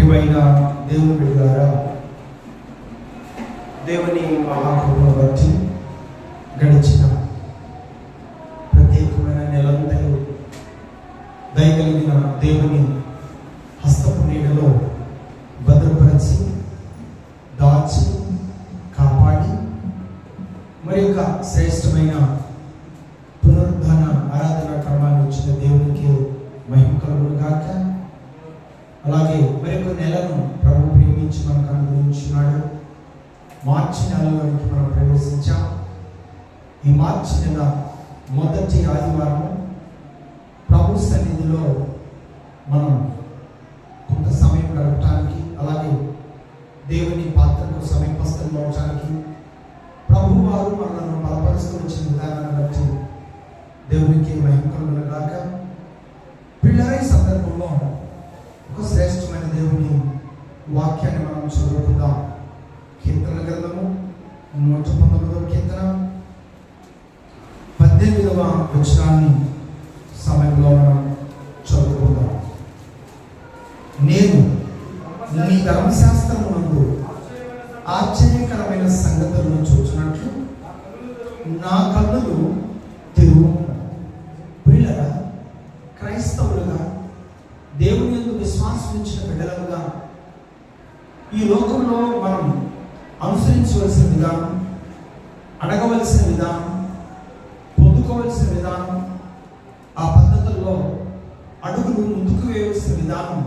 ప్రియమైన దేవుని బిడ్డలారా, దేవుని మహాకృపను బట్టి గడిచిన ప్రత్యేకమైన నెలంతయు దయగలిగిన దేవుని హస్తపు నీడలో భద్రపరిచి దాచి కాపాడి మరి యొక్క శ్రేష్టమైన పునరుద్ధాన ఆరాధన క్రమాన్ని ఇచ్చిన దేవునికి మహిమ కలుగును గాక. అలాగే మరొక నెలను ప్రభు ప్రేమించి మనకు అనుగ్రహించున్నాడు. మార్చి నెలలోనికి మనం ప్రవేశించాం. ఈ మార్చి నెల మొదటి ఆదివారం ప్రభు సన్నిధిలో మనం కొంత సమయం గడపడానికి, అలాగే దేవుని పాత్రకు సమీపస్థంలో అవడానికి ప్రభు వారు మనల్ని బలపరుస్తూ వచ్చిన విధానాన్ని బట్టి దేవునికి మహిమ కలుగును గాక. పిల్లలై సందర్భంలో ఒక శ్రేష్టమైన దేవుని వాక్యాన్ని మనం చదువుకుందాం. కీర్తన గ్రంథము 119వ కీర్తన 18వ వచనాన్ని సమయంలో మనం చదువుకుందాం. నేను నీ ధర్మశాస్త్రమునందు ఆశ్చర్యకరమైన సంగతులను చూచినట్లు నా కన్నులు తెరువు. ప్రియులరా, క్రైస్తవులుగా దేవుని యందు విశ్వాసం ఉంచిన బిడ్డలుగా ఈ లోకంలో మనం అనుసరించవలసిన విధానం, అడగవలసిన విధానం, పొందుకోవలసిన విధానం, ఆ పద్ధతుల్లో అడుగులు ముందుకు వేయవలసిన విధానం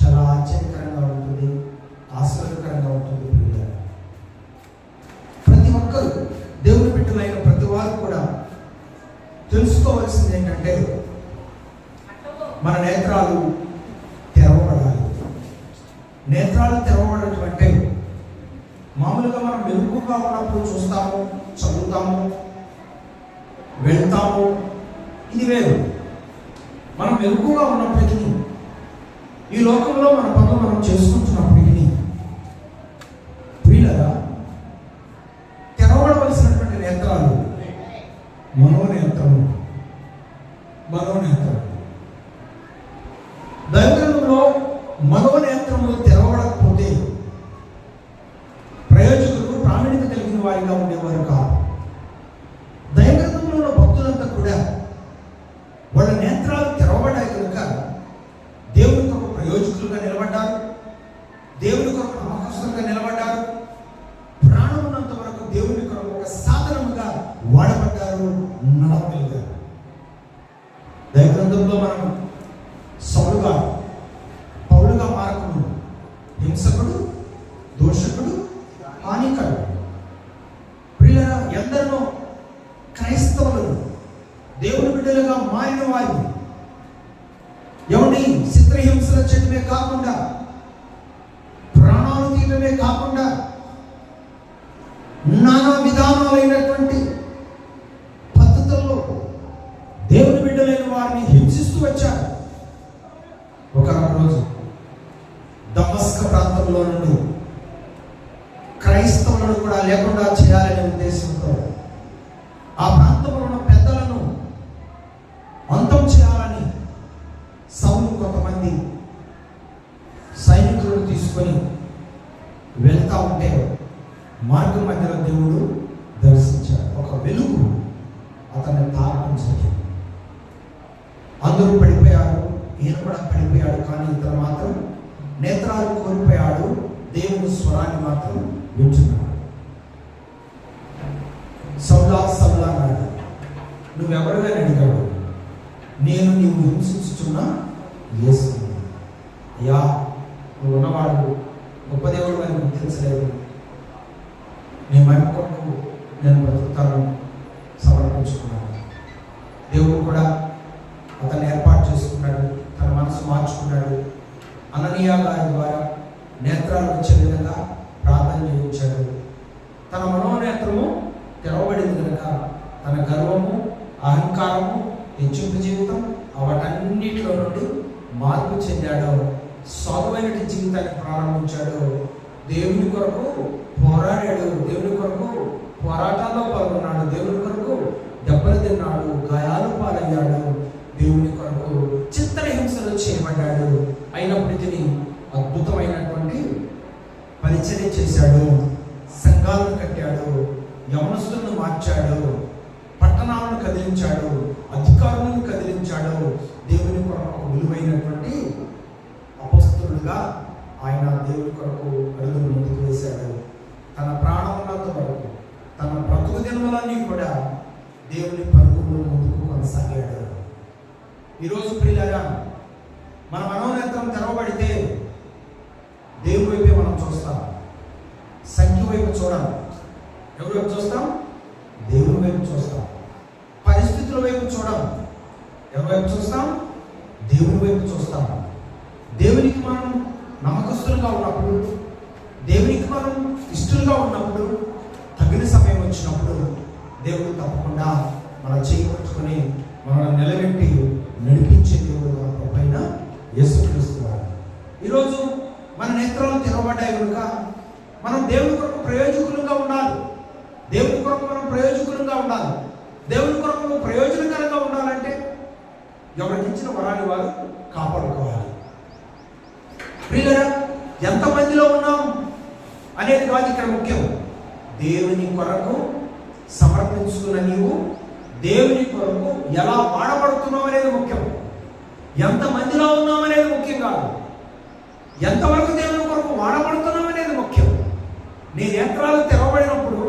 చాలా ఆశ్చర్యకరంగా ఉంటుంది, ఆశ్చర్యకరంగా ఉంటుంది. ప్రతి ఒక్కరు, దేవుని బిడ్డలైన ప్రతి వారు కూడా తెలుసుకోవాల్సింది ఏంటంటే మన నేత్రాలు తెరవబడాలి. నేత్రాలు తెరవబడటం అంటే మామూలుగా మనం మెరుగుగా ఉన్నప్పుడు చూస్తాము, చదువుతాము, వెళ్తాము, ఇది వేరు. మనం మెరుగుగా ఉన్నప్పటికీ, ఈ లోకంలో మన పనులు మనం చేసుకుంటున్నప్పటికీ, ప్రియులరా, తెరవబడవలసినటువంటి నేత్రాలు మనోనేత్రము. దైవగ్రంథంలో మనోనేత్రములు తెరవబడకపోతే ప్రయోజకులు ప్రావీణ్యత కలిగిన వారిగా ఉండేవారు కాదు. దైవగ్రంథంలో భక్తులంతా కూడా వాళ్ళ నేత్రాలు తెరవబడ్డాయి కనుక దేవుని కొరకు ప్రయోజకులుగా నిలబడ్డారు, దేవుని కొరకు నమ్మకస్తులుగా నిలబడ్డారు, ప్రాణం ఉన్నంత వరకు దేవుని కొరకు ఒక సాధనముగా వాడబడ్డారు, నడవగలిగారు. దైవగ్రంథంలో మనం సౌలుగా, పౌలుగా మారకుడు, హింసకుడు, దోషకుడు, హానికరుడు, ప్రియులరా, ఎందరినో క్రైస్తవులను దేవుని బిడ్డలుగా మారిన వారు ఎవరి చిత్రహింసల చేయడమే కాకుండా, ప్రాణాలు తీయడమే కాకుండా, నానా విధానాలైనటువంటి పద్ధతుల్లో దేవుని బిడ్డలైన వారిని హింసిస్తూ వచ్చారు. ఒక రోజు దమస్క ప్రాంతంలో నుండి క్రైస్తవులను కూడా లేకుండా చేయాలనే ఉద్దేశంతో ఆ ప్రాంతంలో ఉన్న పెద్దలను అంతం చేయాలని సౌలు కొంతమంది సైనికులను తీసుకొని వెళ్తా ఉంటే మార్గం మధ్యలో దేవుడు దర్శించాడు. ఒక వెలుగు అతన్ని తాకడం జరిగింది. అందరూ పడిపోయారు, ఈయన కూడా పడిపోయాడు. కానీ ఇతను మాత్రం నేత్రాలు కోల్పోయాడు, దేవుని స్వరాన్ని మాత్రం వింటున్నాడు. సౌలా సౌలా అన్నాడు. నువ్వెవరిగా అడిగాడు. నేను నీవు హింసించుతున్నా యేసు. అయ్యా, నువ్వు ఉన్నవాడు గొప్ప దేవుడు అని గుర్తించలేదు. నీ మహిమ కొరకు నేను బ్రతుకుతాను సమర్పించుకున్నాను. దేవుడు కూడా అతన్ని ఏర్పాటు చేసుకున్నాడు, తన మనసు మార్చుకున్నాడు. అననీయ గారి ద్వారా నేత్రాలు వచ్చే విధంగా ప్రార్థన చేయించాడు. తన మనోనేత్రము తెరవబడింది కనుక తన గర్వము, అహంకారము, హెచ్చింపు జీవితం వాటన్నిటిలో నుండి మార్పు చెందాడు. సాధువైన జీవితాన్ని ప్రారంభించాడు. దేవుని కొరకు పోరాడాడు, దేవుని కొరకు పోరాటాల్లో పాల్గొన్నాడు, దేవుని కొరకు దెబ్బలు తిన్నాడు, గాయాలు పాలయ్యాడు, దేవుని కొరకు చిత్రహింసలు చేయబడ్డాడు. అయినప్పటికీ పరిచర్య చేశాడు, సంఘాలను కట్టాడు, యవనస్తులను మార్చాడు, పట్టణాలను కదిలించాడు, అధికారులను కదిలించాడు. దేవుని కొరకు విలువైనటువంటి అపొస్తలుడుగా ఆయన దేవుని కొరకు అడుగులు ముందుకు వేశాడు. తన ప్రాణం ఉన్నంత వరకు, తన బ్రతుకు దినములన్నీ కూడా దేవుని పరుగులో ముందుకు కొనసాగాడు. ఈరోజు ప్రియులారా, మన మనోనేత్రం తెరవబడితే దేవుని వైపే మనం చూస్తాం. సంఖ్య వైపు చూడం. ఎవరి వైపు చూస్తాం? దేవుని వైపు చూస్తాం. పరిస్థితుల వైపు చూడం. ఎవరి వైపు చూస్తాం? దేవుని వైపు చూస్తాం. దేవునికి మనం నమ్మకస్తులుగా ఉన్నప్పుడు, దేవునికి మనం ఇష్టలుగా ఉన్నప్పుడు, తగిన సమయం వచ్చినప్పుడు దేవుడు తప్పకుండా మన చేయి పట్టుకొని మనల్ని నిలబెట్టి నడిపించే దేవుడు మన ప్రభువైన యేసుక్రీస్తు వారు. ఈరోజు మన నేత్రాలు తెరవబడ్డాయి కనుక మనం దేవుని కొరకు ప్రయోజకులుగా ఉండాలి. దేవుని కొరకు మనం ప్రయోజకులుగా ఉండాలి. దేవుని కొరకు ప్రయోజనకరంగా ఉండాలంటే ఎవరికి ఇచ్చిన వరాన్ని వారు కాపాడుకోవాలి. ప్రియులారా, ఎంతమందిలో ఉన్నాం అనేది కాదు ఇక్కడ ముఖ్యం. దేవుని కొరకు సమర్పించుకున్న నీవు దేవుని కొరకు ఎలా వాడబడుతున్నావు అనేది ముఖ్యం. ఎంతమందిలో ఉన్నాం అనేది ముఖ్యం కాదు, ఎంతవరకు దేవుని కొరకు వాడబడుతున్నాం అనేది ముఖ్యం. నీ నేత్రాలు తెరవబడినప్పుడు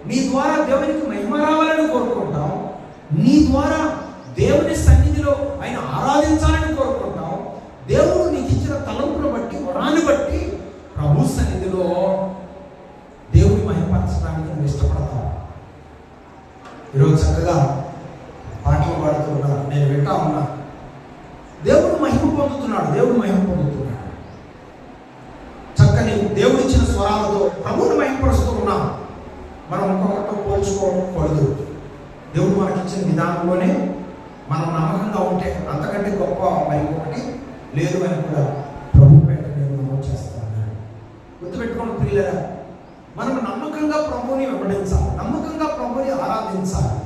నీ ద్వారా దేవునికి మహిమ రావాలని కోరుకుంటాం. నీ ద్వారా దేవుని సన్నిధిలో ఆయన ఆరాధించాలని కోరుకుంటాం. దేవుడు నీకు ఇచ్చిన తలంపును బట్టి, వరాన్ని బట్టి ప్రభు సన్నిధిలో దేవుని మహిమపరచడానికి నువ్వు ఇష్టపడతావు. ఈరోజు చక్కగా పాటలు పాడుతూ ఉన్నారు, నేను వింటా ఉన్నా. దేవుడు మహిమ పొందుతున్నాడు, దేవుడు మహిమ పొందుతున్నాడు. చక్కని దేవుడు ఇచ్చిన స్వరాలతో ప్రభువుని మహిమపరుస్తూ ఉన్నాం. మనం ఇంకొకరితో పోల్చుకోకూడదు. దేవుడు మనకిచ్చిన విధానంలోనే మనం నమ్మకంగా ఉంటే అంతకంటే గొప్ప మరి ఒకటి లేదు అని కూడా ప్రభు పేట నేను నమోదు చేస్తాను. గుర్తుపెట్టుకోండి ప్రియులారా, మనం నమ్మకంగా ప్రభువుని వెంబడించాలి, నమ్మకంగా ప్రభువుని ఆరాధించాలి.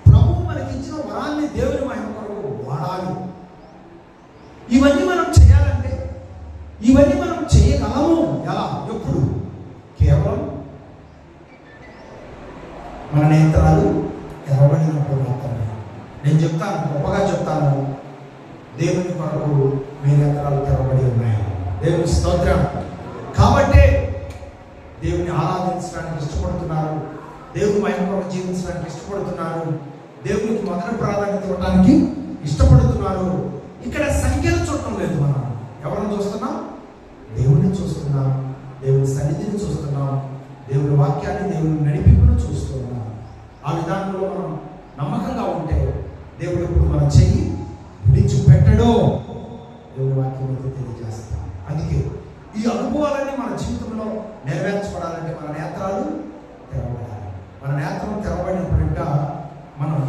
ప్రభువు మనకిచ్చిన వరాన్ని దేవుని మహిమ కొరకు వాడాలి. ఇవన్నీ మనం చేయాలంటే, ఇవన్నీ మనం చేయగలము. ఎలా? ఎప్పుడు? కేవలం మన నేత్రాలు తెరవబడినప్పుడు మాత్రమే. నేను చెప్తాను, గొప్పగా చెప్తాను, దేవుని కొరకు మీ నేత్రాలు తెరవబడి ఉన్నాయి. దేవుని స్తోత్రం. కాబట్టి దేవుని ఆరాధించడానికి ఇష్టపడుతున్నారు, దేవుని మహిమ కొరకు జీవించడానికి ఇష్టపడుతున్నారు, దేవునికి మొదటి ప్రాధాన్యత ఇవ్వడానికి ఇష్టపడుతున్నారు. ఇక్కడ సంఖ్యలు చూడటం లేదు. మనం ఎవరిని చూస్తున్నాం? దేవుడిని చూస్తున్నాం, దేవుని సన్నిధిని చూస్తున్నాం, దేవుని వాక్యాన్ని, దేవుని నడిపింపును చూస్తున్నాం. ఆ విధానంలో మనం నమ్మకంగా ఉంటే దేవుడు ఇప్పుడు మనం చెయ్యి విడిచిపెట్టడు. దేవుని వాక్యం తెలియజేస్తాం. అందుకే ఈ అనుభవాలన్నీ మన జీవితంలో నెరవేర్చబడాలంటే మన నేత్రాలు తెరవబడాలి. మన నేత్రం తెరవబడినప్పుడు ఇంకా మనం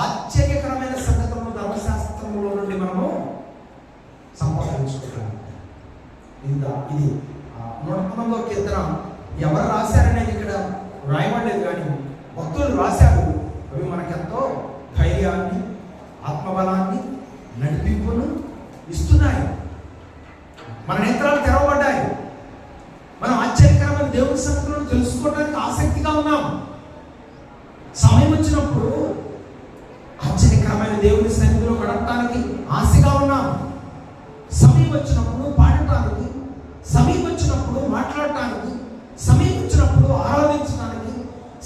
ఆశ్చర్యకరమైన సంగతులను ధర్మశాస్త్రంలో నుండి మనము సంపాదించుకుంటాం. ఇది 119వ కీర్తన ఎవరు రాశారనేది ఇక్కడ రాయబడలేదు, కానీ భక్తులు రాశారు. అవి మనకెంతో ధైర్యాన్ని, ఆత్మబలాన్ని, నడిపింపును ఇస్తున్నాయి. మన నేత్రాలు తెరవబడ్డాయి. మనం ఆశ్చర్యకరమైన దేవుని సంగతులను తెలుసుకోవడానికి ఆసక్తిగా ఉన్నాం. సమయం వచ్చినప్పుడు ఆశ్చర్యకరమైన దేవుని సన్నిధిలో గడపడానికి ఆశగా ఉన్నాం. సమయం వచ్చినప్పుడు పాడటానికి, సమయం వచ్చినప్పుడు మాట్లాడటానికి, సమయం వచ్చినప్పుడు ఆరాధించడానికి,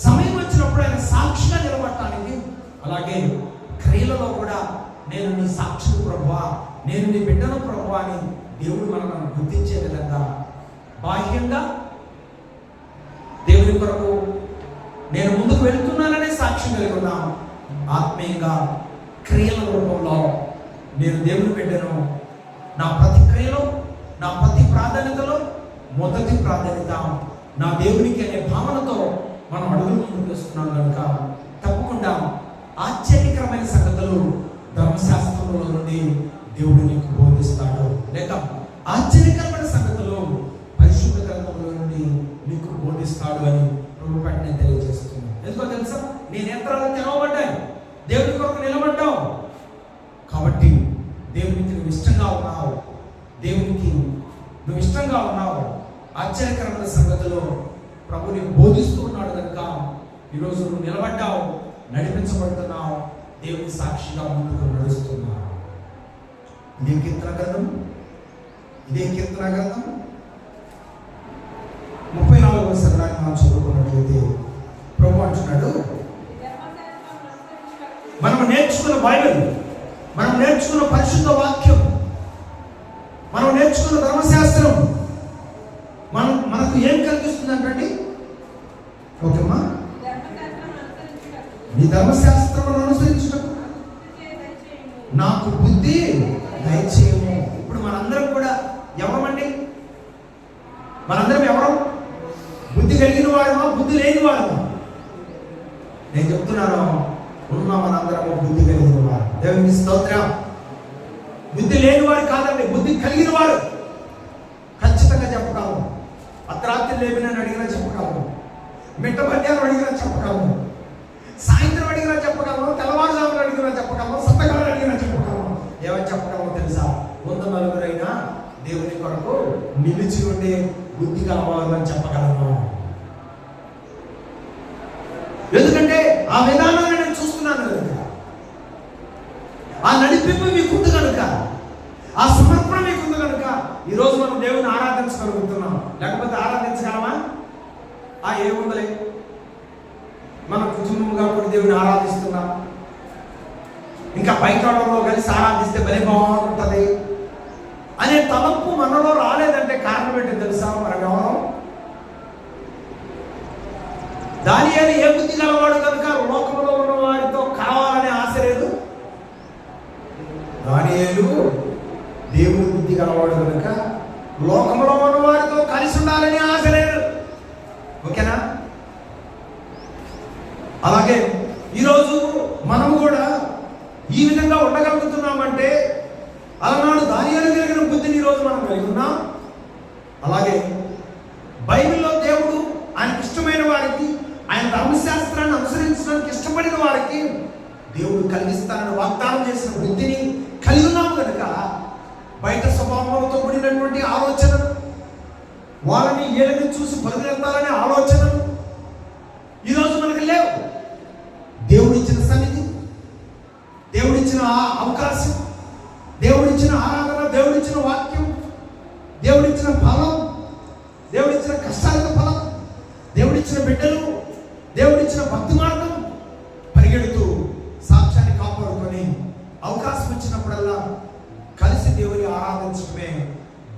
సమయం వచ్చినప్పుడు ఆయన సాక్షిగా నిలబడటానికి, అలాగే క్రియలలో కూడా నేను నీ సాక్షి ప్రభువా, నేను నీ బిడ్డను ప్రభువా అని దేవుడు మనల్ని గుర్తించే విధంగా బాహ్యంగా దేవుని కొరకు నేను ముందుకు వెళ్తున్నాననే సాక్ష్యం కలిగి ఉన్నాం. ఆత్మీయంగా క్రియల రూపంలో నేను దేవుని బిడ్డను, నా ప్రతి క్రియలో, నా ప్రతి ప్రాధాన్యతలో మొదటి ప్రాధాన్యత నా దేవునికి అనే భావనతో మనం అడుగులు ముందుకు వేస్తున్నాం కనుక తప్పకుండా ఆశ్చర్యకరమైన సంగతులు ధర్మశాస్త్రంలో నుండి దేవుడు నీకు బోధిస్తాడు. లేక ఆశ్చర్యకరమైన సంగతులు పరిశుద్ధ గ్రంథంలో నుండి నీకు బోధిస్తాడు అని ప్రభు పట్ల నేను తెలియజేస్తున్నాను. ఎందుకో తెలుసా? నీ నేత్రాలు తెరవబడ్డాయి, దేవుని కొరకు నిలబడ్డావు. కాబట్టి దేవునికి నువ్వు ఇష్టంగా ఉన్నావు, దేవునికి నువ్వు ఇష్టంగా ఉన్నావు. ఆశ్చర్యకరమైన సంగతిలో ప్రభుని బోధిస్తూ ఉన్నాడు కనుక ఈరోజు నువ్వు నిలబడ్డావు, నడిపించబడుతున్నావు, దేవుని సాక్షిగా ముందుకు నడుస్తున్నావు. ఇదే కీర్తన గ్రంథం 34వ సదరాన్ని మనం చదువుకున్నట్లయితే ప్రభు అంటున్నాడు, మనం నేర్చుకున్న బైబిల్, మనం నేర్చుకున్న పరిశుద్ధ వాక్యం, మనం నేర్చుకున్న ధర్మశాస్త్రం మనకు ఏం కలిగిస్తుంది అంటే, ఓకేమ్మా, నీ ధర్మశాస్త్రం అనుసరించడం నాకు బుద్ధి దయచేయము. ఇప్పుడు మనందరం కూడా ఎవరమండి? మనందరం ఎవరం? బుద్ధి కలిగిన వారమా, బుద్ధి లేని వారమా? నేను చెప్తున్నాను, ఉన్న మనందరము బుద్ధి కలిగిన వారు. దేవునికి స్తోత్రం. బుద్ధి లేని వారు కాదండి, బుద్ధి కలిగిన వారు. ఖచ్చితంగా చెప్పగలము. అర్ధరాత్రి లేవిన అడిగినా చెప్పగలము, మిట్ట మధ్యాహ్నం అడిగినా చెప్పగలము, సాయంత్రం అడిగినా చెప్పగలము, తెల్లవారుజామున అడిగినా చెప్పగలము, సత్తకాలం అడిగినా చెప్పగలము. ఏమని చెప్పగలమో తెలుసా? 100 నలుగురైనా దేవుని కొరకు నిలిచి ఉండే బుద్ధి కావాలి అని చెప్పగలము. ఎందుకంటే ఆ విధానాన్ని నేను చూస్తున్నాను కనుక, ఆ నడిపింపు మీకుంది కనుక, ఆ సమర్పణ మీకుంది కనుక ఈరోజు మనం దేవుని ఆరాధించగలుగుతున్నాం. లేకపోతే ఆరాధించగలమా? ఏముందలే, మన కుటుంబంగా కూడా దేవుని ఆరాధిస్తున్నాం, ఇంకా బయట వాళ్ళలో కలిసి ఆరాధిస్తే భలే బాగుంటుంది అనే తలంపు మనలో రాలేదంటే కారణం ఏంటో తెలుసా? మనం ఎవరో దానియేలు ఏ బుద్ధి గలవాడు కనుక లోకంలో ఉన్న వారితో కావాలనే ఆశ లేదు. దానియేలు దేవుని బుద్ధి గలవాడు కనుక లోకంలో ఉన్న వారితో కలిసి ఉండాలని ఆశ లేదు. ఓకేనా? అలాగే ఈరోజు మనము కూడా ఈ విధంగా ఉండగలుగుతున్నామంటే అలనాడు దానియేలు కలిగిన బుద్ధిని ఈరోజు మనం కలిగి ఉన్నాం. అలాగే బైబిల్లో దేవుడు ఆయనకి ఇష్టమైన వారికి, ఆయన ధర్మశాస్త్రాన్ని అనుసరించడానికి ఇష్టపడిన వారికి దేవుడు కలిగిస్తానని వాగ్దానం చేసిన బుద్ధిని కలిగి ఉన్నాము కనుక బయట స్వభావంతో కూడినటువంటి ఆలోచన, వాళ్ళని ఏళ్ళని చూసి పరిగెత్తాలనే ఆలోచన ఈరోజు మనకు లేవు. దేవుడిచ్చిన సన్నిధి, దేవుడిచ్చిన అవకాశం, దేవుడిచ్చిన ఆరాధన, దేవుడిచ్చిన వాక్యం, దేవుడిచ్చిన ఫలం, దేవుడిచ్చిన కష్టాలకు ఫలం, దేవుడిచ్చిన బిడ్డలు, దేవుడిచ్చిన భక్తి మార్గం పరిగెడుతూ సాక్ష్యాన్ని కాపాడుకొని అవకాశం వచ్చినప్పుడల్లా కలిసి దేవుని ఆరాధించడమే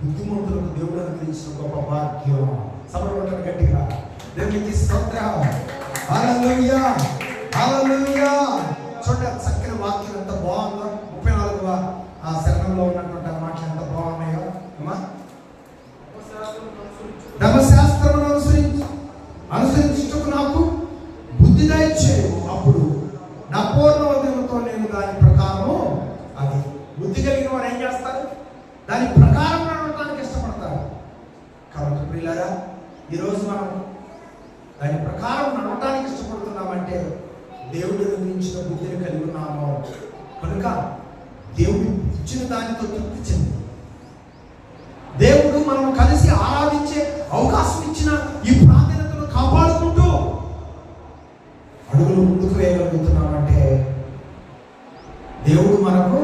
బుద్ధిమంతులకు దేవుడు అనుగ్రహించిన గొప్ప భాగ్యం. సమర్పణ గట్టిగా దేవునికి స్తోత్రం. హల్లెలూయా, హల్లెలూయా. చూడండి చక్కని వాక్యం ఎంత బాగుందో. 34వ శరణంలో ఉన్నటువంటి ఆ మాటలు ఎంత బాగున్నాయో. అమ్మా, ధర్మశాస్త్రమును అనుసరించుటకు నాకు బుద్ధి దయచేయు, అప్పుడు నా పూర్ణ ఉదయంతో నేను దాని ప్రకారము, అది బుద్ధి కలిగిన వారు ఏం చేస్తారు? దాని ప్రకారం నడవడానికి ఇష్టపడతారు. కాబట్టి ప్రియులారా, ఈరోజు మనం దాని ప్రకారం నడవడానికి ఇష్టపడుతున్నామంటే దేవుడు నిర్మించిన బుద్ధిని కలిగి ఉన్నాము కనుక దేవుడు ఇచ్చిన దానితో తృప్తి చెంది, దేవుడు మనం కలిసి ఆరాధించే అవకాశం ఇచ్చిన ఈ ప్రాధాన్యతను కాపాడుకుంటూ అడుగులు ముందుకు వేయగలుగుతున్నామంటే దేవుడు మనకు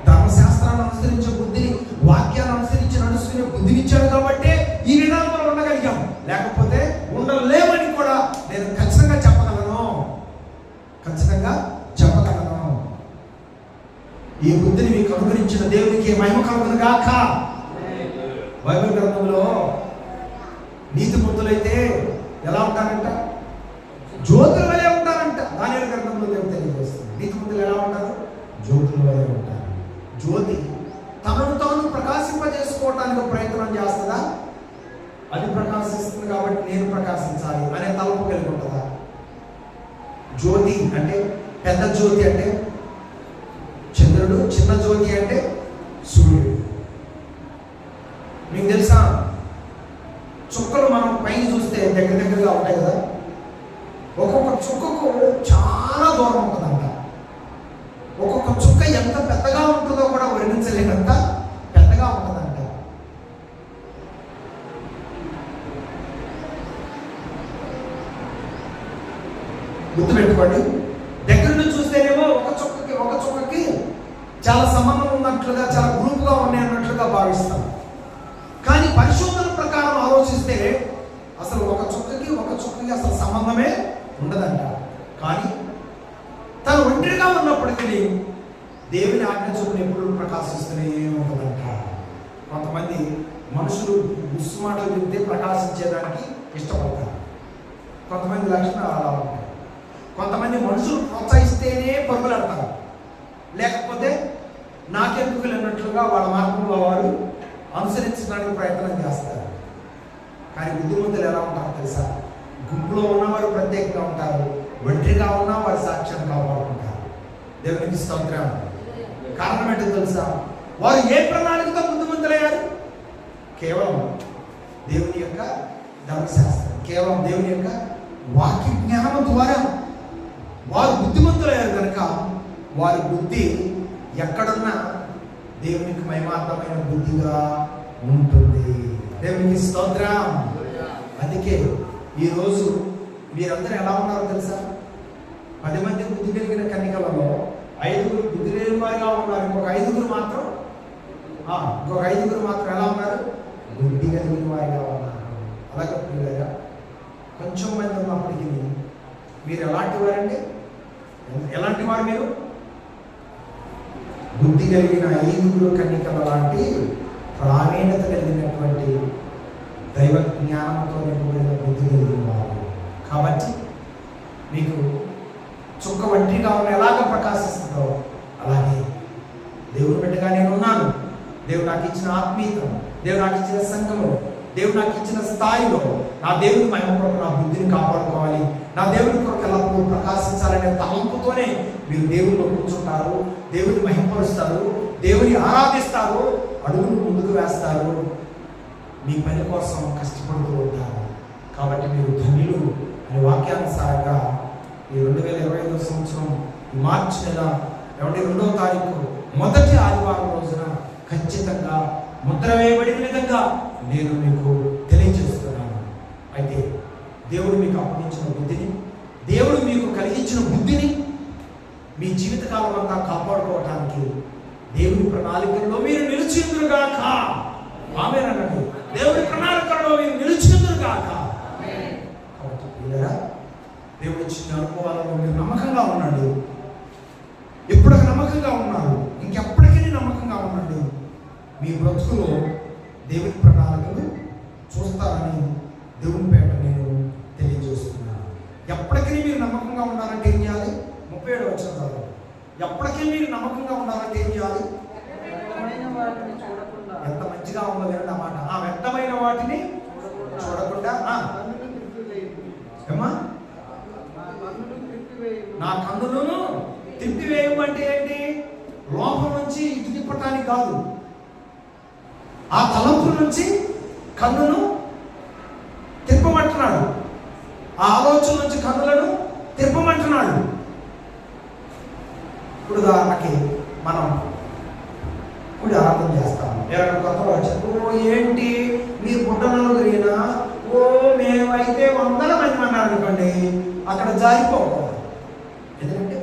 ధర్మశాస్త్రాన్ని అనుసరించే బుద్ధిని, వాక్యాన్ని అనుసరించి నడుచుకునే బుద్ధిని ఇచ్చాడు కాబట్టి ఈ విధానం మనం ఉండగలిగాం. లేకపోతే ఉండలేమని కూడా నేను ఖచ్చితంగా చెప్పగలను. ఈ బుద్ధిని మీకు అనుగ్రహించిన దేవునికి మహిమ కలుగును గాక. బైబిల్ గ్రంథంలో నీతిమంతులైతే ఎలా ఉంటారంట? జ్యోతుల వలె ఉంటారంట. దానియేలు గ్రంథంలో దేవుడు తెలియజేస్తుంది. నీతిమంతులు ఎలా ఉంటారు? జ్యోతుల వలె ఉంటారు. జ్యోతి తనను తాను ప్రకాశింపజేసుకోవటానికి ప్రయత్నం చేస్తుందా? అది ప్రకాశిస్తుంది కాబట్టి నేను ప్రకాశించాలి అనే తలంపు కలిగి ఉంటుందా? జ్యోతి అంటే పెద్ద జ్యోతి అంటే చంద్రుడు, చిన్న జ్యోతి అంటే సూర్యుడు. మీకు తెలుసా, చుక్కలు మనం పైన చూస్తే దగ్గర దగ్గరగా ఉంటాయి కదా, ఒక్కొక్క చుక్కకు చాలా దూరం ఉంటుందంట. ఒక్కొక్క చుక్క ఎంత పెద్దగా ఉంటుందో కూడా వర్ణించలేనంత పెద్దగా ఉంటుందంట. గుర్తుపెట్టుకోండి. దగ్గర నుంచి చూస్తేనేమో ఒక చుక్కకి చాలా సంబంధం ఉన్నట్లుగా, చాలా గ్రూప్గా ఉన్నాయి అన్నట్లుగా భావిస్తాం. కానీ పరిశోధన ప్రకారం ఆలోచిస్తే అసలు ఒక చుక్కకి అసలు సంబంధమే ఉండదంట. కానీ తను ఒంటరిగా ఉన్నప్పటికీ దేవుని ఆజ్ఞ చొప్పున ఎప్పుడు ప్రకాశిస్తూనే ఉంటుందంట. కొంతమంది మనుషులు గుస్సుమాటలు వింటే ప్రకాశించేదానికి ఇష్టపడతారు. కొంతమంది లక్షణాలు అలా ఉంటాయి. కొంతమంది మనుషులు ప్రోత్సహిస్తేనే పరుగులాడతారు, లేకపోతే నాకెందుకు అన్నట్లుగా వాళ్ళ మార్గంలో వారు అనుసరించడానికి ప్రయత్నం చేస్తారు. కానీ బుద్ధిమంతులు ఎలా ఉంటారో తెలుసా? గుంపులో ఉన్నవారు ప్రత్యేకంగా ఉంటారు, ఒంటరిగా ఉన్నా వారి సాక్ష్యాన్ని కాపాడుకుంటారు. దేవునికి స్తోత్రం. కారణం ఏంటో తెలుసా? వారు ఏ ప్రణాళికతో బుద్ధిమంతులయ్యారు? కేవలం దేవుని యొక్క ధర్మశాస్త్రం, కేవలం దేవుని యొక్క వాక్య జ్ఞానం ద్వారా వారు బుద్ధిమంతులయ్యారు కనుక వారి బుద్ధి ఎక్కడున్నా దేవునికి మహిమార్థమైన బుద్ధిగా ఉంటుంది. దేవునికి స్తోత్రం. అందుకే ఈరోజు మీరందరూ ఎలా ఉన్నారో తెలుసా? 10 మంది బుద్ధి కలిగిన కన్యకలలో 5 బుద్ధి లేని వారిగా ఉన్నారు. ఇంకొక 5 మాత్రం ఎలా ఉన్నారు? బుద్ధి కలిగిన వారిగా ఉన్నారు. అలాగే పిల్లగా కొంచెం మంది ఉన్నప్పటికీ మీరు ఎలాంటి వారండి? ఎలాంటి వారు మీరు? బుద్ధి కలిగిన 5 కన్యకల లాంటి ప్రావీణ్యత కలిగినటువంటి దైవ జ్ఞానంతో నింపబడిన బుద్ధి కలిగిన వారు. కాబట్టి మీకు చుక్క ఒంటిగా ఉన్న ఎలాగ ప్రకాశిస్తుందో అలాగే దేవుడు బిడ్డగా నేను ఉన్నాను. దేవుడు నాకు ఇచ్చిన ఆత్మీయత, దేవుడు నాకు ఇచ్చిన సంఘంలో, దేవుడు నాకు ఇచ్చిన స్థాయిలో నా దేవుని మహిమ కొరకు నా బుద్ధిని కాపాడుకోవాలి, నా దేవుని కొరకు ఎల్లప్పుడూ ప్రకాశించాలనే తలంపుతోనే మీరు దేవుడిలో కూర్చుంటారు, దేవుని మహిమపరుస్తారు, దేవుని ఆరాధిస్తారు, అడుగులు ముందుకు వేస్తారు, మీ పని కోసం కష్టపడుతూ ఉంటారు. కాబట్టి మీరు ధన్యులు అనే వాక్యానుసారంగా ఈ 2025 సంవత్సరం మార్చి నెల 2వ తారీఖు మొదటి ఆదివారం రోజున ఖచ్చితంగా ముద్ర వేయబడిన విధంగా నేను మీకు తెలియజేస్తున్నాను. అయితే దేవుడు మీకు అప్పగించిన బుద్ధిని, దేవుడు మీకు కలిగించిన బుద్ధిని మీ జీవితకాలం అంతా కాపాడుకోవటానికి దేవుని ప్రణాళికల్లో మీరు నిలిచిందురుగాక. ఆమేన్ అనండి. దేవుని ప్రణాళికల్లో మీరు నిలిచిందురుగాక. కాబట్టి పిల్లరా, దేవుడు ఇచ్చిన అనుభవాలలో మీరు నమ్మకంగా ఉండండి. ఎప్పుడు నమ్మకంగా ఉన్నారు, ఇంకెప్పటికీ నమ్మకంగా ఉండండి. మీ బ్రతుకులో దేవుని ప్రణాళికలు చూస్తారని దేవుని పేట నేను తెలియజేస్తున్నాను. ఎప్పటికీ మీరు నమ్మకంగా ఉండాలంటే ఏం చేయాలి? 37వ వచనం. ఎప్పటికీ మీరు నమ్మకంగా ఉండాలంటే ఏం చేయాలి? ఎంత మంచిగా ఉందో వినండి ఆ మాట. వ్యర్థమైన వాటిని చూడకుండా ఏమా నా కన్నులను తిప్పివేయము అంటే ఏంటి? లోపల నుంచి ఇటు తిప్పటానికి కాదు, ఆ తలంపుల నుంచి కన్నును తిప్పమంటున్నాడు, ఆ ఆలోచన నుంచి కన్నులను తిప్పమంటున్నాడు. ఇప్పుడు ఉదాహరణకి మనం ఇప్పుడు ఆరాధన చేస్తాము. ఎవరైనా కొత్త వచ్చారు, ఏంటి మీరు పుట్టనలుగురినా? మేమైతే 100 మంది అన్నారు అనుకోండి, అక్కడ జారిపోకూడదు. ఎందుకంటే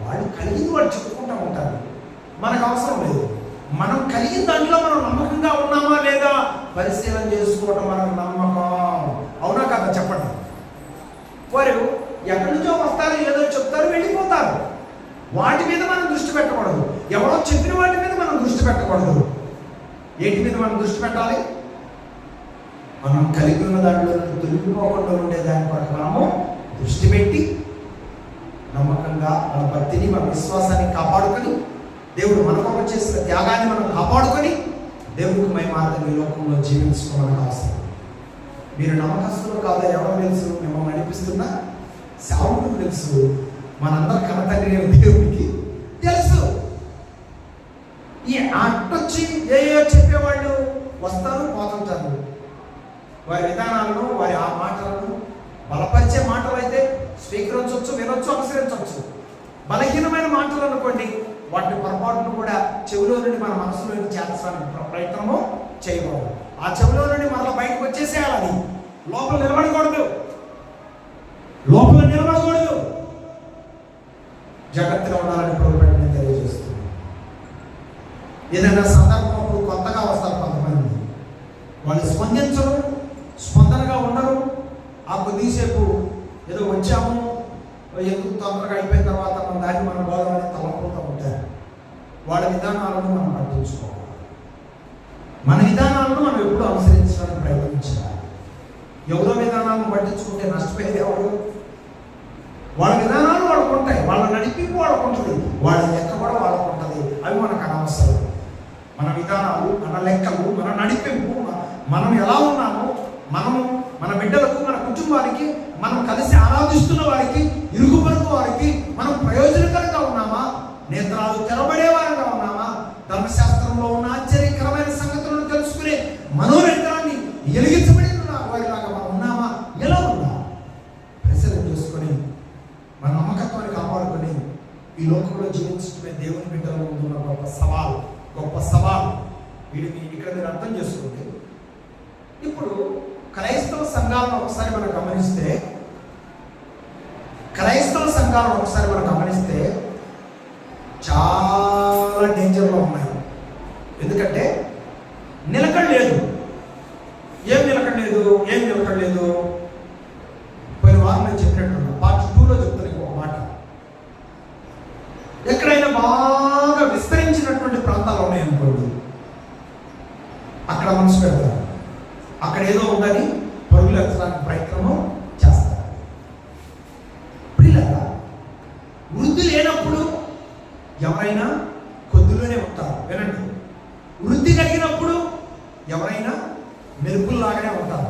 వాళ్ళు కలిగింది వాళ్ళు చెప్పుకుంటూ ఉంటారు, మనకు అవసరం లేదు. మనం కలిగిన దాంట్లో మనం నమ్మకంగా ఉన్నామా లేదా పరిశీలన చేసుకోవటం మనకు నమ్మకం. అవునా కదా? చెప్పండి. వారు ఎక్కడి నుంచో వస్తారు, ఏదో చెప్తారు, వెళ్ళిపోతారు. వాటి మీద మనం దృష్టి పెట్టకూడదు. ఎవరో చెప్పిన వాటి మీద మనం దృష్టి పెట్టకూడదు. ఏంటి మీద మనం దృష్టి పెట్టాలి? మనం కలిగి ఉన్న దాంట్లో తొలగిపోకుండా ఉండే దాని కొరకు మనము దృష్టి పెట్టి నమ్మకంగా మన భక్తిని, మన విశ్వాసాన్ని కాపాడుకొని, దేవుడు మన కొరకు చేసిన త్యాగాన్ని మనం కాపాడుకొని దేవుడికి మహిమార్థం ఈ లోకంలో జీవించుకోవడానికి అవసరం. మీరు నమ్మకస్తులు కాదా ఎవరు తెలుసు? మిమ్మల్ని నడిపిస్తున్నా సేవకులకు తెలుసు, మనందరి కనతండ్రి దేవుడికి తెలుసు. ఈ అట్టొచ్చి ఏయో చెప్పేవాళ్ళు వస్తారు, పోతుంటారు. వారి విధానాలను, వారి ఆ మాటలను బలపరిచే మాటలు అయితే స్వీకరించవచ్చు, వినొచ్చు, అనుసరించవచ్చు. బలహీనమైన మాటలు అనుకోండి, వాటిని పొరపాటును కూడా చెవిలో నుండి మన మనసులో చేర్చడానికి ప్రయత్నము చేయకూడదు. ఆ చెవిలో నుండి మరలా బయటకు వచ్చేసేయాలని, లోపల నిలబడకూడదు. జాగ్రత్తగా ఉండాలని ప్రభుత్వం నేను తెలియజేస్తున్నాను. ఏదైనా సందర్భం అప్పుడు కొత్తగా వస్తారు కొంతమంది, వాళ్ళు స్పందించరు, స్పందనగా ఉండరు. ఆ కొద్దిసేపు ఏదో వచ్చాము, ఎందుకు తొందరగా అయిపోయిన తర్వాత మన దాన్ని మనం పోదామని తలపోతూ ఉంటారు. వాళ్ళ విధానాలను మనం పట్టించుకోవాలి. మన విధానాలను మనం ఎప్పుడూ అనుసరించడానికి ప్రయత్నించాలి. ఎవరో విధానాలను పట్టించుకుంటే నష్టపోయేది ఎవరు? వాళ్ళ విధానాలు వాళ్ళకు ఉంటాయి, వాళ్ళ నడిపింపు వాళ్ళకు ఉంటుంది, వాళ్ళ లెక్క కూడా వాళ్ళకు ఉంటుంది. అవి మనకు అనవసరం. మన విధానాలు, మన లెక్కలు, మన నడిపింపు, మనం ఎలా ఉన్నామో, మనము మన బిడ్డలకు, మన కుటుంబానికి, మనం కలిసి ఆరాధిస్తున్న వారికి, ఇరుగు పొరుగు వారికి మనం ప్రయోజనకరంగా ఉన్నామా, నేత్రాలు తెరబడే వారంగా ఉన్నామా, ధర్మశాస్త్రంలో ఉన్న ఆశ్చర్యకరమైన సంగతులను తెలుసుకునే మనోనేత్రాన్ని ఎలిగించబడిన వారిలాగా మనం ఉన్నామా, ఎలా ఉన్నామా పరిశీలన చేసుకొని మన నమ్మకత్వాన్ని కాపాడుకొని ఈ లోకంలో జీవించడమే దేవుని బిడ్డల ముందు ఉన్న గొప్ప సవాలు. వీడిని ఇక్కడ మీరు అర్థం చేసుకోండి. ఇప్పుడు క్రైస్తవ సంఘాలను ఒకసారి మనం గమనిస్తే చాలా డేంజర్లో ఉన్నాయి. ఎందుకంటే నిలకడ లేదు. ఏం నిలకడ లేదు? పోయిన వారం నేను చెప్పినట్టున్నా, పార్ట్ 2లో చెప్తాను ఇంకొక మాట. ఎక్కడైనా బాగా విస్తరించినటువంటి ప్రాంతాలు ఉన్నాయనుకోండి, అక్కడ మనసు పెడతారు. అక్కడ ఏదో ఉందని పరుగులు ఎత్తడానికి ప్రయత్నము చేస్తారు. పిల్లల వృద్ధి లేనప్పుడు ఎవరైనా కొద్దిలోనే ఉంటారు. వినండి, వృద్ధి కలిగినప్పుడు ఎవరైనా మెరుపుల్లాగానే ఉంటారు.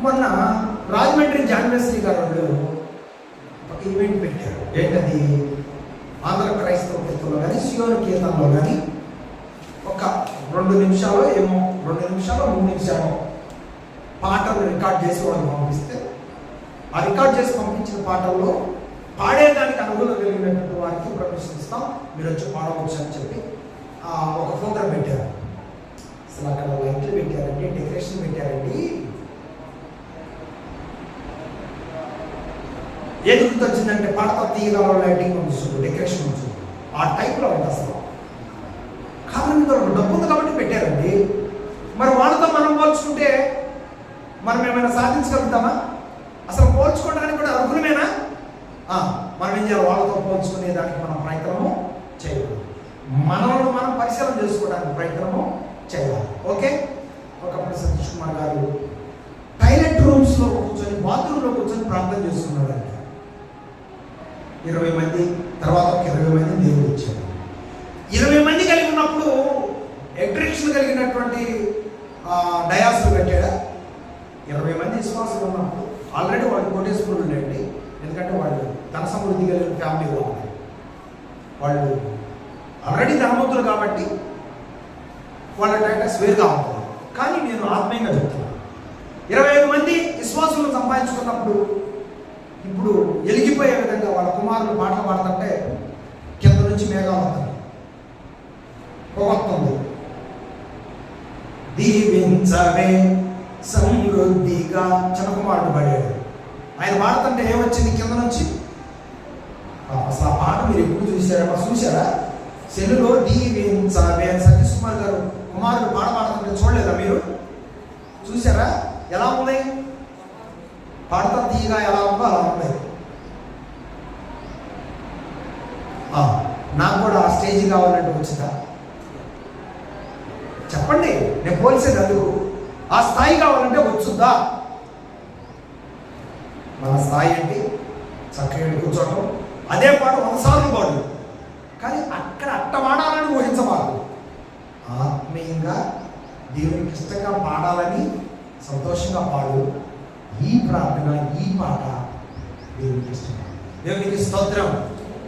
మొన్న రాజమండ్రి జాన్వేశ్వరి గారు ఒక ఈవెంట్ పెట్టారు. ఏంటది? ఆంధ్ర క్రైస్తవ కీర్తనలో కానీ, సియోను కీర్తనలో కానీ ఒక 2 నిమిషాలు 3 నిమిషాలు పాటలు రికార్డ్ చేసి వాళ్ళని పంపిస్తే, ఆ రికార్డ్ చేసి పంపించిన పాటల్లో పాడేదానికి అనుకూలం కలిగినటువంటి వారికి పర్మిషన్ ఇస్తాం, మీరు వచ్చి పాడవచ్చు అని చెప్పి ఒక ప్రోగ్రాం పెట్టారు. అసలు అక్కడ లైట్లు పెట్టారండి, డెకరేషన్ పెట్టారండి. ఏది గుర్తొచ్చిందంటే పాడతా తీయగల లైటింగ్ ఉంటుంది, డెకరేషన్ ఉంటుంది, ఆ టైప్లో ఉంటుంది. అసలు కారణం డబ్బు ఉంది కాబట్టి పెట్టారండి. మరి వాళ్ళతో మనం పోల్చుకుంటే మనం ఏమైనా సాధించగలుగుతామా? అసలు పోల్చుకోవడానికి కూడా అర్హులమేనా? మనం ఏం చేయాలి? వాళ్ళతో పోల్చుకునే దానికి మనం ప్రయత్నము చేయాలి. మనల్ని మనం పరిశీలన చేసుకోవడానికి ప్రయత్నము చేయాలి. ఓకే, ఒకప్పుడు సతీష్ కుమార్ గారు టాయిలెట్ రూమ్స్లో కూర్చొని, బాత్రూంలో కూర్చొని ప్రార్థన చేస్తున్నాడంట. 20 మంది, తర్వాత ఒక 20 మంది దేవుడు ఇచ్చారు. 20 మంది కలిగి ఉన్నప్పుడు అట్రాక్షన్ కలిగినటువంటి డయాస్లు పెట్టాడా? 20 మంది విశ్వాసులు ఉన్నప్పుడు ఆల్రెడీ వాళ్ళు కోటేశ్వరులు ఉండండి. ఎందుకంటే వాళ్ళు ధన సమృద్ధి కలిగిన ఫ్యామిలీలో ఉన్నాయి, వాళ్ళు ఆల్రెడీ ధనవంతులు కాబట్టి వాళ్ళ డయాస్ వేరుగా ఉంటుంది. కానీ నేను ఆత్మీయంగా చెప్తున్నాను, 25 మంది విశ్వాసులను సంపాదించుకున్నప్పుడు ఇప్పుడు ఎలిగిపోయే విధంగా వాళ్ళ కుమారులు పాటలు పాడుతుంటే కింద నుంచి మేఘాలు వస్తాయి, పొగొస్తుంది. దీవించవే సమృద్ధిగా చిన్న కుమారుడు పాడాడు. ఆయన పాడుతుంటే ఏమొచ్చింది కింద నుంచి? అసలు ఆ పాట మీరు ఎప్పుడు చూసారా? సెల్లులో దీవించవే సతీష్ కుమార్ గారు కుమారుడు పాడుతుంటే చూడలేదా మీరు? చూసారా ఎలా ఉంది? పాడతా తీయగా ఎలా ఉందో అలా ఉంది. నాకు కూడా ఆ స్టేజ్ కావాలంటే వచ్చిందా? చెప్పండి, నేను పోల్చేది అందుకు. ఆ స్థాయి కావాలంటే వచ్చుద్దా? మన స్థాయి ఏంటి? చక్కగా కూర్చోవటం, అదే పాట 100 సార్లు పాడు, కానీ అక్కడ అట్ట పాడాలని ఊహించబాదు. ఆత్మీయంగా దేవునికి ఇష్టంగా పాడాలని సంతోషంగా పాడు. ఈ ప్రార్థన, ఈ పాట దేవునికి ఇష్టం. దేవునికి స్తోత్రం.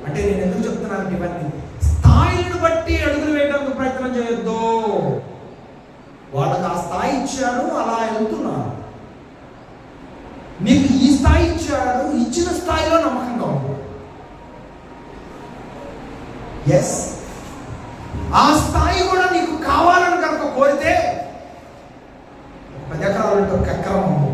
అంటే నేను ఎందుకు చెప్తున్నాను ఇవన్నీ? స్థాయిలను బట్టి అడుగులు వేయడానికి ప్రయత్నం చేయొద్దు. వాళ్ళకి ఆ స్థాయి ఇచ్చాడు, అలా వెళ్తున్నాను. నీకు ఈ స్థాయి ఇచ్చాడు, ఇచ్చిన స్థాయిలో నమ్మకంగా ఉంది. ఎస్, ఆ స్థాయి కూడా నీకు కావాలని కనుక కోరితే 10 ఎకరాలంటే ఒక ఎకరం ఉంది.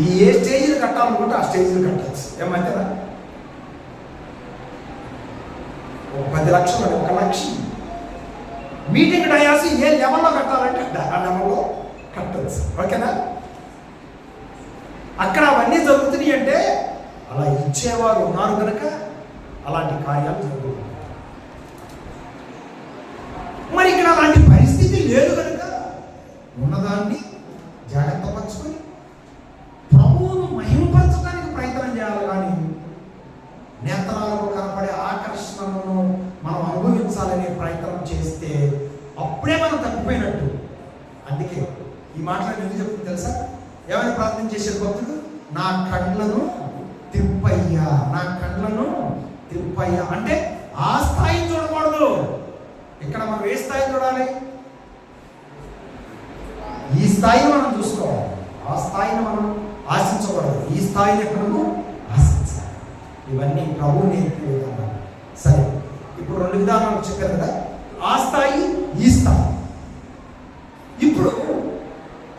ఏ స్టేజ్లు కట్టాలనుకుంటే ఆ స్టేజ్లు కట్టచ్చు. ఏమంటారా? 10 లక్షలు 1 లక్ష మీటింగ్ డయాస్ ఏ లెవెల్లో కట్టాలంటే ఆ లెవెల్లో కట్టచ్చు. ఓకేనా? అక్కడ అవన్నీ జరుగుతున్నాయి అంటే అలా ఇచ్చేవారు ఉన్నారు కనుక అలాంటి కార్యాలు జరుగుతున్నాయి. మరి ఇక్కడ అలాంటి పరిస్థితి లేదు కనుక ఉన్నదాన్ని జాగ్రత్త పరుచుకొని ప్రభువును మహిమపరచడానికి ప్రయత్నం చేయాలి. కానీ నేత్రాలకు కనపడే ఆకర్షణను మనం అనుభవించాలనే ప్రయత్నం చేస్తే అప్పుడే మనం తప్పిపోయినట్టు. అందుకే ఈ మాటలు ఎందుకు చెప్తుంది తెలుసా? ఏమైనా ప్రార్థన చేసే భక్తుడు, నా కళ్ళను తిప్పయ్యా, నా కళ్ళను తిప్పయ్యా అంటే ఆ స్థాయిని చూడకూడదు. ఇక్కడ మనం ఏ స్థాయి చూడాలి? ఈ స్థాయిని మనం చూసుకోవాలి. ఆ స్థాయిని మనం ఆశించకూడదు. ఈ స్థాయిని ఎక్కడము ఆశించాలి. ఇవన్నీ ప్రభువు నేర్పే విధానం. సరే, ఇప్పుడు 2 విధానాలు చెప్పారు కదా, ఆ స్థాయి, ఈ స్థాయి. ఇప్పుడు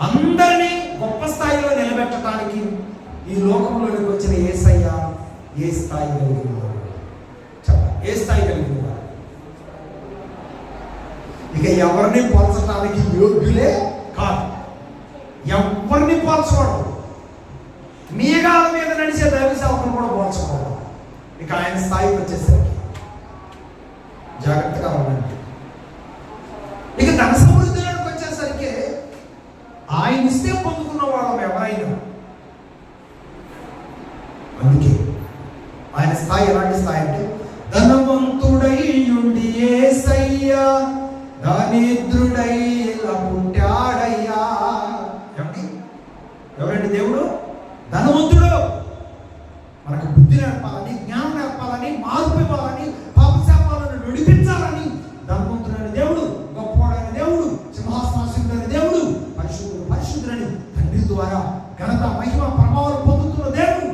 అందరినీ గొప్ప స్థాయిలో నిలబెట్టడానికి ఈ లోకంలోకి వచ్చిన యేసయ్య ఏ స్థాయి కలిగిన చెప్పాలి? ఏ స్థాయి కలిగిన? ఇక ఎవరిని పోల్చడానికి యోగ్యులే కాదు. ఎవరిని పోల్చకూడదు. మేఘాల మీద నడిచే దైవ సేవకులను కూడా పోల్చకూడదు. ఇక ఆయన స్థాయికి వచ్చేసరికి జాగ్రత్తగా ఉండండి. ఇక ధన సమృద్ధిలోకి వచ్చేసరికి ఆయన ఇస్తే పొందుకున్న వాళ్ళం ఎవరైనా. అందుకే ఆయన స్థాయి ఎలాంటి స్థాయి అంటే, ధనవంతుడై ఉండి యేసయ్య దరిద్రుడై ఇలా పుట్టాడయ్యా. ఏమండి? ఎవరండి దేవుడు? ధనవంతుడు. మనకు బుద్ధి నేర్పాలని, జ్ఞానం నేర్పాలని, మార్పు ఇవ్వాలని, పాపశాపాలను నడిపించాలని ధనవంతుడైన దేవుడు, గొప్పవాడైన దేవుడు, సింహాసనాసీనుడైన దేవుడు, పరిశుద్ధుడు పరిశుద్ధుడని తండ్రి ద్వారా ఘనత మహిమ ప్రభావాలు పొందుతున్న దేవుడు.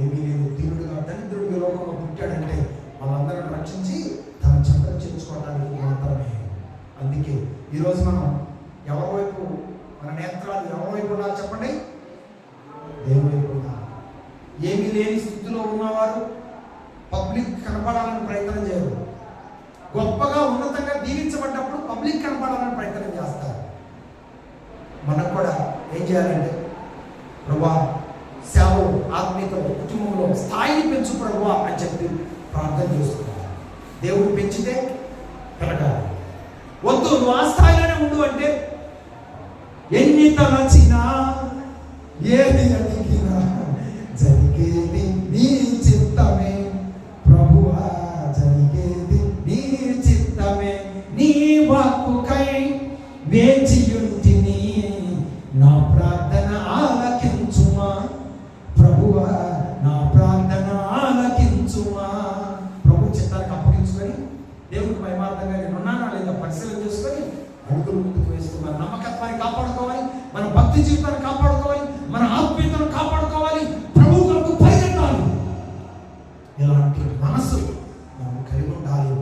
ఏమీ లేదు, తీరుడుగా దరిద్రుడిగా లోకంలో పుట్టాడంటే వాళ్ళందరిని రక్షించి తన చంద్రం చేర్చుకోవడానికి మాత్రమే. అందుకే ఈరోజు మనం ఎవరి వైపు, మన నేత్రాలు ఎవరి వైపు ఉండాలి చెప్పండి? దేవుని వైపు ఉండాలి. ఏమీ లేని స్థితిలో ఉన్నవారు పబ్లిక్ కనపడాలని ప్రయత్నం చేయరు. గొప్పగా ఉన్నతంగా దీవించబడ్డప్పుడు పబ్లిక్ కనపడాలని ప్రయత్నం చేస్తారు. మనం కూడా ఏం చేయాలంటే, ప్రభువా సేవలు, ఆత్మీయతలు, కుటుంబంలో స్థాయిని పెంచు ప్రభువా అని చెప్పి ప్రార్థన చేస్తున్నారు. దేవుడు పెంచితే పెరగాలి. వద్దు నువ్వు ఆ స్థాయిలోనే ఉండు అంటే ఎన్ని తలచినా ఏది అడిగినా జరిగేది నీ చిత్తమే ప్రభువా, జరిగేది నీ చిత్తమే. నీ వాక్కుకై వేచియుంటిని, నా ప్రార్థన ఆలకించుమా ప్రభువా, నా ప్రార్థన ఆలకించుమా. ప్రభు చిత్తానికి అప్పగించుకొని దేవుడికి మహిమార్థంగా నేనున్నానా లేదా పరిశీలన చేసుకొని అడుగులు ముందుకు వేస్తూ మన నమ్మకత్వాన్ని కాపాడుకోవాలి, మన భక్తి జీవితాన్ని కాపాడుకోవాలి, మన ఆత్మీయతను కాపాడుకోవాలి, ప్రభు కొరకు పరిగెత్తాలి. ఇలాంటి మనసు మనం కలిగి ఉండాలి.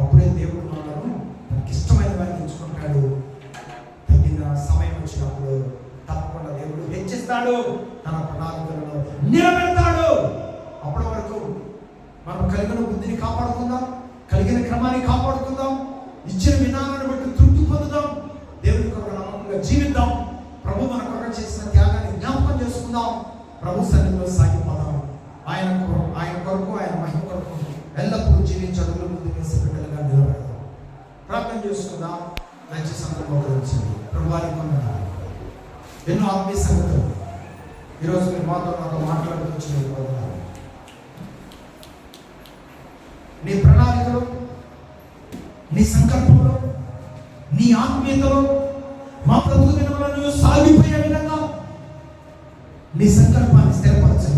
అప్పుడే దేవుడు మనను తనకి ఇష్టమైన వారిని ఎంచుకుంటాడు. తగిన సమయం వచ్చినప్పుడు తప్పకుండా దేవుడు హెచ్చిస్తాడు, తన ప్రణాళికలను నిలబెడతాడు. అప్పటి వరకు మనం కలిగిన బుద్ధిని కాపాడుకుందాం, కలిగిన క్రమాన్ని కాపాడుకుందాం, ఇచ్చిన విధానాన్ని బట్టి తృప్తి పొందుదాం, దేవుని కొరకు నమ్మకంగా జీవిద్దాం, ప్రభు మన కొరకు చేసిన త్యాగాన్ని జ్ఞాపకం చేసుకుందాం, ప్రభు సన్నిధిలో సాగిపోదాం. ఆయన కొరకు, ఆయన మహిమ కొరకు ఎల్లప్పుడూ జీవించి అడుగులు ముందు వేసి బిడ్డలుగా నిలబెడదాం. ప్రార్థన చేసుకుందాం. మంచి సందర్భం వచ్చింది. ప్రభువానికి వందనాలు. ఎన్నో ఆత్మీయ సంగతులు ఈరోజు మీరు నాతో మాట్లాడుతూ వచ్చిన నీ ప్రణాళికలో, నీ సంకల్పంలో, నీ ఆత్మీయతలో మా ప్రభు దినములను సాగిపోయే విధంగా నీ సంకల్పాన్ని స్థిరపరచు.